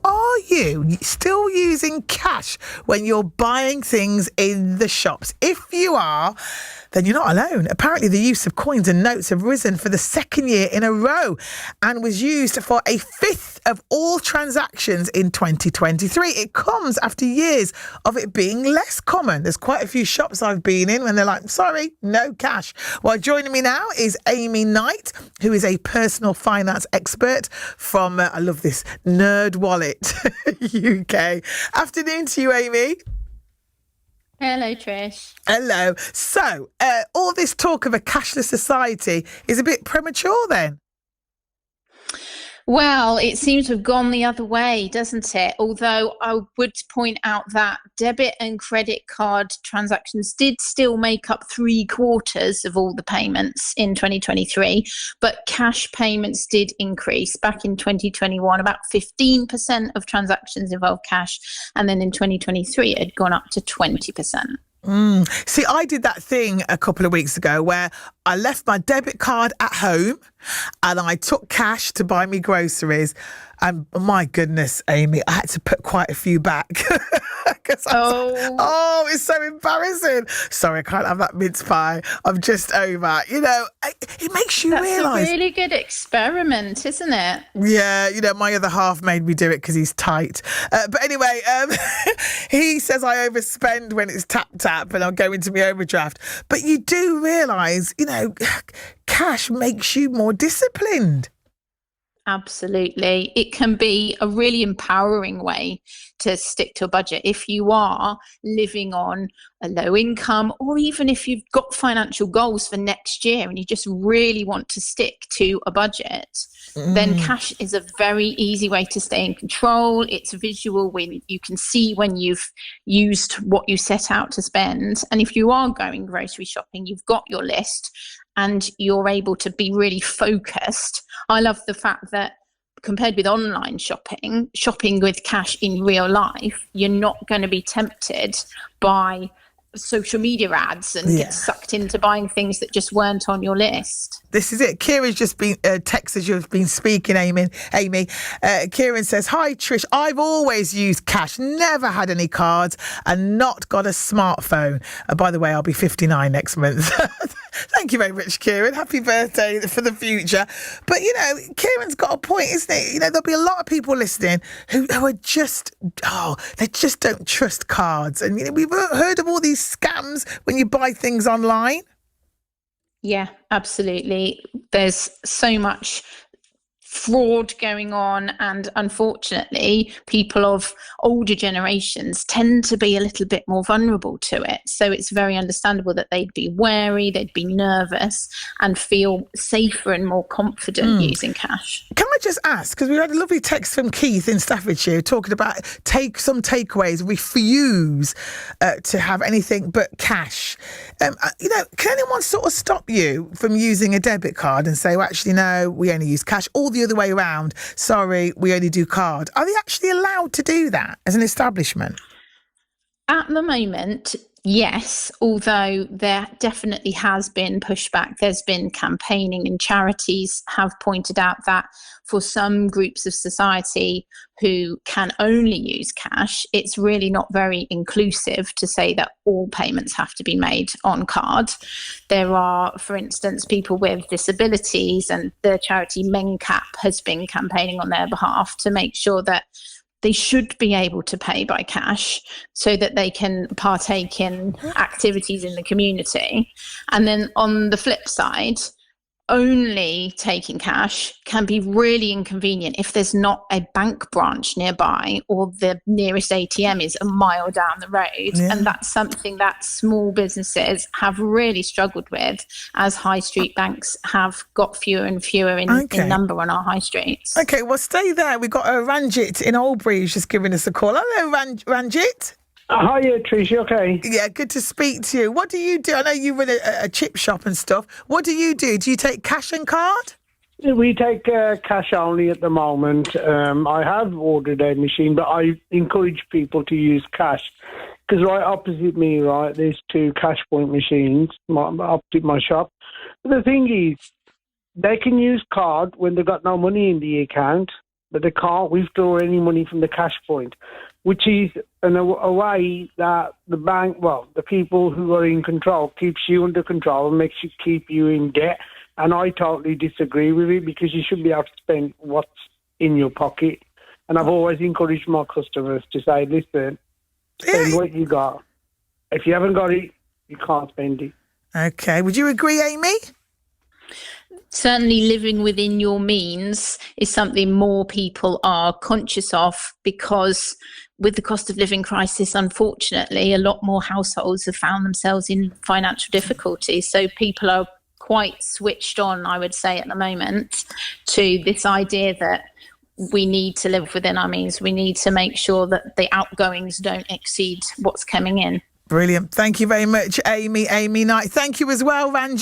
Are you still using cash when you're buying things in the shops? If you are, then you're not alone. Apparently, the use of coins and notes have risen for the second year in a row and was used for a fifth of all transactions in 2023. It comes after years of it being less common. There's quite a few shops I've been in when they're like, sorry, no cash. Well, joining me now is Amy Knight, who is a personal finance expert from, I love this, Nerd Wallet UK. Afternoon to you, Amy. Hello, Trish. Hello. So, all this talk of a cashless society is a bit premature then? Well, it seems to have gone the other way, doesn't it? Although I would point out that debit and credit card transactions did still make up 3/4 of all the payments in 2023, but cash payments did increase. Back in 2021, about 15% of transactions involved cash, and then in 2023, it had gone up to 20%. See, I did that thing a couple of weeks ago where I left my debit card at home and I took cash to buy me groceries. And my goodness, Amy, I had to put quite a few back. It's so embarrassing. Sorry, I can't have that mince pie. I'm just over. You know, it makes you realise. That's a really good experiment, isn't it? Yeah, you know, my other half made me do it because he's tight. But anyway, he says I overspend when it's tap and I'll go into my overdraft. But you do realise, you know, cash makes you more disciplined. Absolutely. It can be a really empowering way to stick to a budget if you are living on a low income, or even if you've got financial goals for next year and you just really want to stick to a budget. Then cash is a very easy way to stay in control. It's visual when you can see when you've used what you set out to spend. And if you are going grocery shopping, you've got your list and you're able to be really focused. I love the fact that compared with online shopping with cash in real life, you're not going to be tempted by social media ads and get sucked into buying things that just weren't on your list. This is it. Kieran's just been texted you've been speaking, Amy. Kieran says, hi, Trish. I've always used cash, never had any cards and not got a smartphone. By the way, I'll be 59 next month. Thank you very much, Kieran. Happy birthday for the future. But, you know, Kieran's got a point, isn't it? You know, there'll be a lot of people listening who are just, they just don't trust cards. And, you know, we've heard of all these scams when you buy things online. Yeah, absolutely. There's so much fraud going on, and unfortunately people of older generations tend to be a little bit more vulnerable to it, so it's very understandable that they'd be wary, they'd be nervous and feel safer and more confident using cash. Can I just ask, because we had a lovely text from Keith in Staffordshire talking about some takeaways refuse to have anything but cash. You know, can anyone sort of stop you from using a debit card and say, well, actually no, we only use cash, or the other way around, sorry, we only do card? Are they actually allowed to do that as an establishment? At the moment, yes, although there definitely has been pushback. There's been campaigning, and charities have pointed out that for some groups of society who can only use cash, it's really not very inclusive to say that all payments have to be made on card. There are, for instance, people with disabilities, and the charity MenCap has been campaigning on their behalf to make sure that they should be able to pay by cash so that they can partake in activities in the community. And then on the flip side, only taking cash can be really inconvenient if there's not a bank branch nearby or the nearest ATM is a mile down the road. Yeah. And that's something that small businesses have really struggled with as high street banks have got fewer and fewer in number on our high streets. Okay, well, stay there. We've got Ranjit in Albury who's just giving us a call. Hello, Ranjit. Hi, Trish, you okay? Yeah, good to speak to you. What do you do? I know you run a chip shop and stuff. What do you do? Do you take cash and card? We take cash only at the moment. I have ordered a machine, but I encourage people to use cash. Because right opposite me, right, there's 2 cash point machines opposite my shop. But the thing is, they can use card when they've got no money in the account. but they can't withdraw any money from the cash point, which is a way that the bank, well, the people who are in control, keeps you under control and makes you keep you in debt. And I totally disagree with it, because you should be able to spend what's in your pocket. And I've always encouraged my customers to say, listen, spend what you got. If you haven't got it, you can't spend it. Okay. Would you agree, Amy? Certainly living within your means is something more people are conscious of, because with the cost of living crisis, unfortunately, a lot more households have found themselves in financial difficulty. So people are quite switched on, I would say, at the moment, to this idea that we need to live within our means. We need to make sure that the outgoings don't exceed what's coming in. Brilliant. Thank you very much, Amy Knight. Thank you as well, Ranjit.